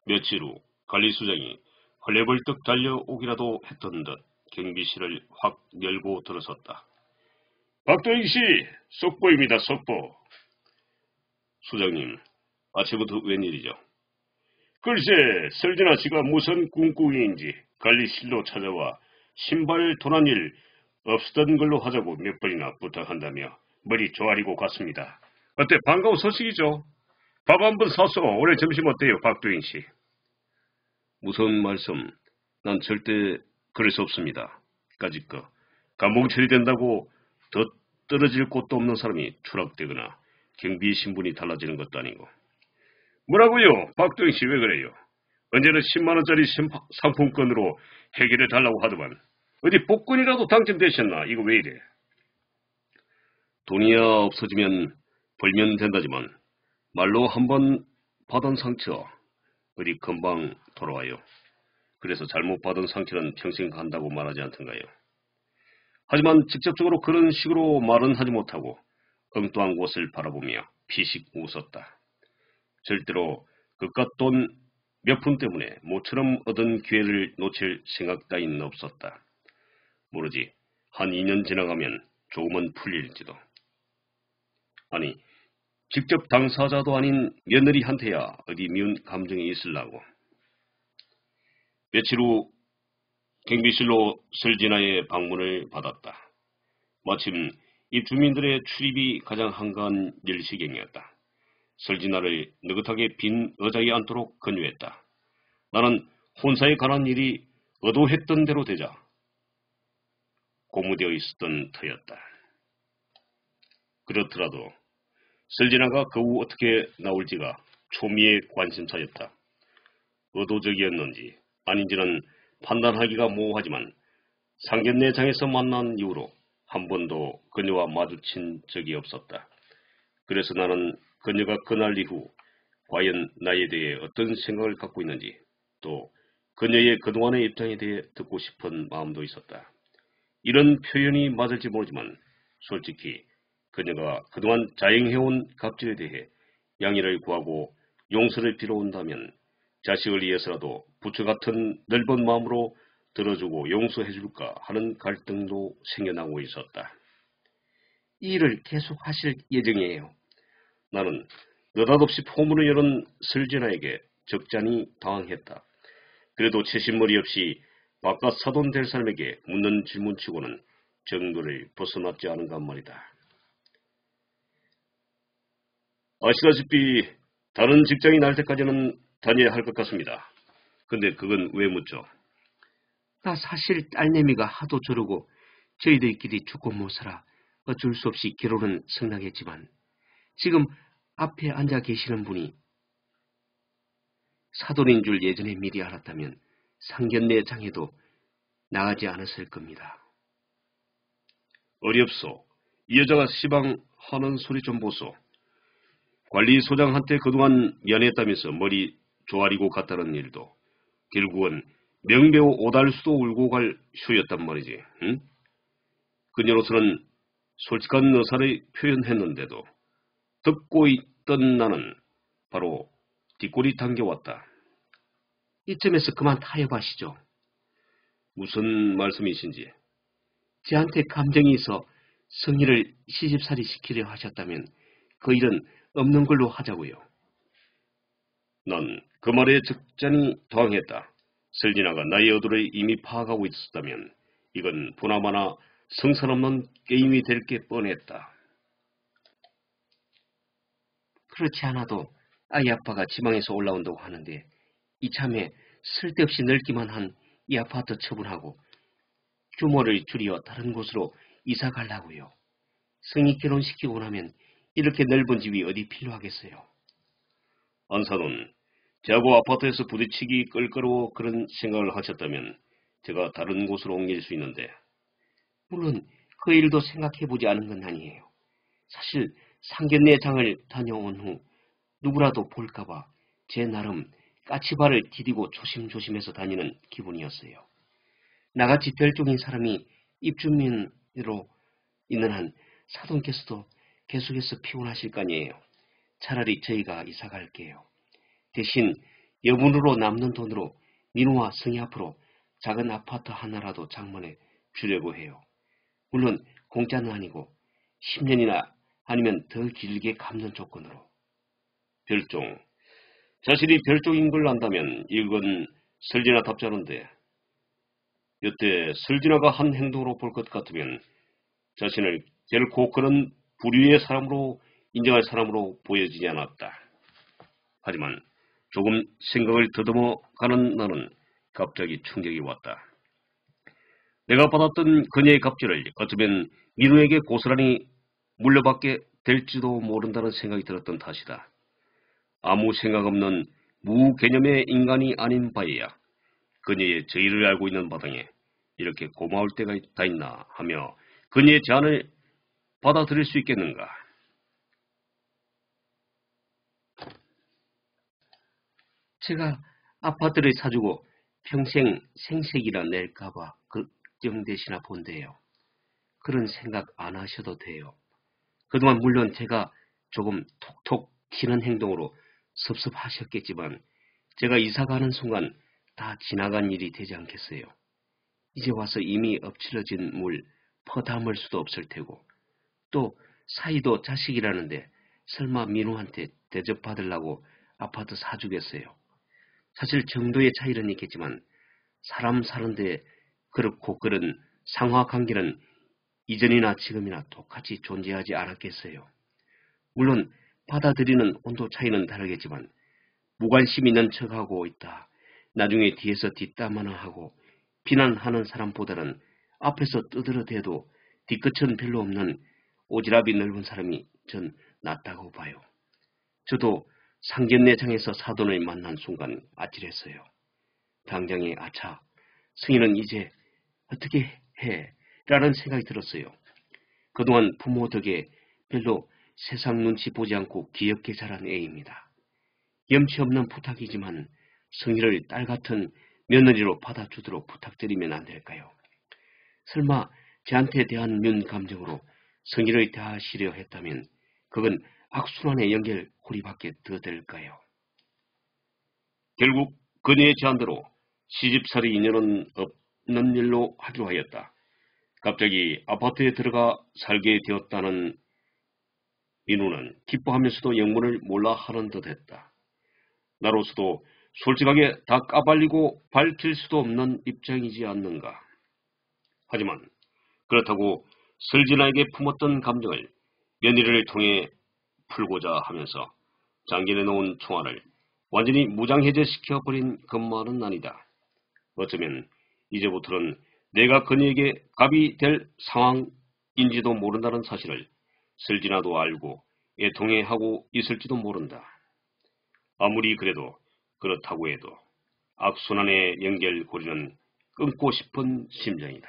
며칠 후 관리수장이 헐레벌떡 달려오기라도 했던 듯 경비실을 확 열고 들어섰다. 박도익 씨, 속보입니다, 속보. 수장님, 아침부터 웬일이죠? 글쎄, 설진아 씨가 무슨 꿍꿍이인지 관리실로 찾아와 신발 도난 일 없었던 걸로 하자고 몇 번이나 부탁한다며 머리 조아리고 갔습니다. 어때, 반가운 소식이죠? 밥 한 번 사서 오늘 점심 어때요, 박도인 씨? 무슨 말씀? 난 절대 그럴 수 없습니다. 까짓 거 감봉 처리된다고 더 떨어질 곳도 없는 사람이 추락되거나 경비 신분이 달라지는 것도 아니고. 뭐라고요? 박도인 씨 왜 그래요? 언제는 10만 원짜리 상품권으로 해결해 달라고 하더만. 어디 복권이라도 당첨되셨나? 이거 왜 이래? 돈이야 없어지면 벌면 된다지만 말로 한번 받은 상처 어디 금방 돌아와요. 그래서 잘못 받은 상처는 평생 간다고 말하지 않던가요. 하지만 직접적으로 그런 식으로 말은 하지 못하고 엉뚱한 곳을 바라보며 피식 웃었다. 절대로 그깟 돈 몇 푼 때문에 모처럼 얻은 기회를 놓칠 생각 따윈 없었다. 모르지 한 2년 지나가면 조금은 풀릴지도. 아니 직접 당사자도 아닌 며느리한테야 어디 미운 감정이 있으려고. 며칠 후 경비실로 설진아의 방문을 받았다. 마침 입주민들의 출입이 가장 한가한 일시경이었다. 설진아를 느긋하게 빈 의자에 앉도록 권유했다. 나는 혼사에 관한 일이 의도했던 대로 되자 고무되어 있었던 터였다. 그렇더라도 설진아가 그 후 어떻게 나올지가 초미의 관심사였다. 의도적이었는지 아닌지는 판단하기가 모호하지만 상견례장에서 만난 이후로 한 번도 그녀와 마주친 적이 없었다. 그래서 나는 그녀가 그날 이후 과연 나에 대해 어떤 생각을 갖고 있는지 또 그녀의 그동안의 입장에 대해 듣고 싶은 마음도 있었다. 이런 표현이 맞을지 모르지만 솔직히 그녀가 그동안 자행해온 갑질에 대해 양해를 구하고 용서를 빌어온다면 자식을 위해서라도 부처 같은 넓은 마음으로 들어주고 용서해줄까 하는 갈등도 생겨나고 있었다. 이 일을 계속 하실 예정이에요. 나는 느닷없이 포문을 여는 설진아에게 적잖이 당황했다. 그래도 채신머리 없이 바깥 사돈 될 사람에게 묻는 질문치고는 정도를 벗어났지 않은가 말이다. 아시다시피 다른 직장이 날 때까지는 다녀야 할 것 같습니다. 근데 그건 왜 묻죠? 나 사실 딸내미가 하도 저러고 저희들끼리 죽고 못 살아 어쩔 수 없이 결혼은 승낙했지만 지금 앞에 앉아 계시는 분이 사돈인 줄 예전에 미리 알았다면 상견례장에도 나가지 않았을 겁니다. 어렵소. 이 여자가 시방하는 소리 좀 보소. 관리소장한테 그동안 미안했다면서 머리 조아리고 갔다는 일도 결국은 명배우 오달수도 울고 갈 쇼였단 말이지. 응? 그녀로서는 솔직한 의사를 표현했는데도 듣고 있던 나는 바로 뒷골이 당겨왔다. 이쯤에서 그만 타협하시죠. 무슨 말씀이신지. 제한테 감정이 있어 성희를 시집살이 시키려 하셨다면 그 일은 없는 걸로 하자고요. 난 그 말에 적잖이 당황했다. 설진아가 나의 의도를 이미 파악하고 있었다면 이건 보나마나 성사없는 게임이 될 게 뻔했다. 그렇지 않아도 아이 아빠가 지방에서 올라온다고 하는데 이참에 쓸데없이 늙기만 한 이 아파트 처분하고 규모를 줄여 다른 곳으로 이사 가려고요. 성희 결혼시키고 나면 이렇게 넓은 집이 어디 필요하겠어요. 안사돈, 저하고 아파트에서 부딪히기 껄끄러워 그런 생각을 하셨다면 제가 다른 곳으로 옮길 수 있는데. 물론 그 일도 생각해보지 않은 건 아니에요. 사실 상견례장을 다녀온 후 누구라도 볼까봐 제 나름 까치발을 디디고 조심조심해서 다니는 기분이었어요. 나같이 별종인 사람이 입주민으로 있는 한 사돈께서도 계속해서 피곤하실 거 아니에요. 차라리 저희가 이사 갈게요. 대신 여분으로 남는 돈으로 민우와 성희 앞으로 작은 아파트 하나라도 장만해 주려고 해요. 물론 공짜는 아니고 10년이나 아니면 더 길게 갚는 조건으로. 별종. 자신이 별종인 걸 안다면 이건 설진아답지 않은데 여태 설진아가 한 행동으로 볼 것 같으면 자신을 결코 그런 부류의 사람으로 인정할 사람으로 보여지지 않았다. 하지만 조금 생각을 더듬어 가는 나는 갑자기 충격이 왔다. 내가 받았던 그녀의 갑질을 어쩌면 민우에게 고스란히 물려받게 될지도 모른다는 생각이 들었던 탓이다. 아무 생각 없는 무개념의 인간이 아닌 바에야 그녀의 저희를 알고 있는 마당에 이렇게 고마울 때가 다 있나 하며 그녀의 제안을 받아들일 수 있겠는가. 제가 아파트를 사주고 평생 생색이라 낼까봐 걱정되시나 본데요. 그런 생각 안 하셔도 돼요. 그동안 물론 제가 조금 톡톡 튀는 행동으로 섭섭하셨겠지만 제가 이사 가는 순간 다 지나간 일이 되지 않겠어요. 이제 와서 이미 엎질러진 물 퍼담을 수도 없을 테고 또 사이도 자식이라는데 설마 민우한테 대접받으려고 아파트 사주겠어요. 사실 정도의 차이는 있겠지만 사람 사는데 그렇고 그런 상하관계는 이전이나 지금이나 똑같이 존재하지 않았겠어요. 물론 받아들이는 온도 차이는 다르겠지만 무관심 있는 척하고 있다. 나중에 뒤에서 뒷담화나 하고 비난하는 사람보다는 앞에서 뜨드러대도 뒤끝은 별로 없는 오지랖이 넓은 사람이 전 낫다고 봐요. 저도 상견례장에서 사돈을 만난 순간 아찔했어요. 당장에 아차, 승희는 이제 어떻게 해? 라는 생각이 들었어요. 그동안 부모 덕에 별로 세상 눈치 보지 않고 귀엽게 자란 애입니다. 염치 없는 부탁이지만 승희를 딸 같은 며느리로 받아주도록 부탁드리면 안 될까요? 설마 저한테 대한 면 감정으로 승희를 대하시려 했다면 그건 악순환의 연결 고리밖에 더 될까요? 결국 그녀의 제안대로 시집살이 인연은 없는 일로 하기로 하였다. 갑자기 아파트에 들어가 살게 되었다는 민우는 기뻐하면서도 영문을 몰라 하는 듯 했다. 나로서도 솔직하게 다 까발리고 밝힐 수도 없는 입장이지 않는가. 하지만 그렇다고 설진아에게 품었던 감정을 며느리를 통해 풀고자 하면서 장전해 놓은 총알을 완전히 무장해제시켜버린 것만은 아니다. 어쩌면 이제부터는 내가 그녀에게 갑이 될 상황인지도 모른다는 사실을 설진아도 알고 애통해하고 있을지도 모른다. 아무리 그래도 그렇다고 해도 악순환의 연결고리는 끊고 싶은 심정이다.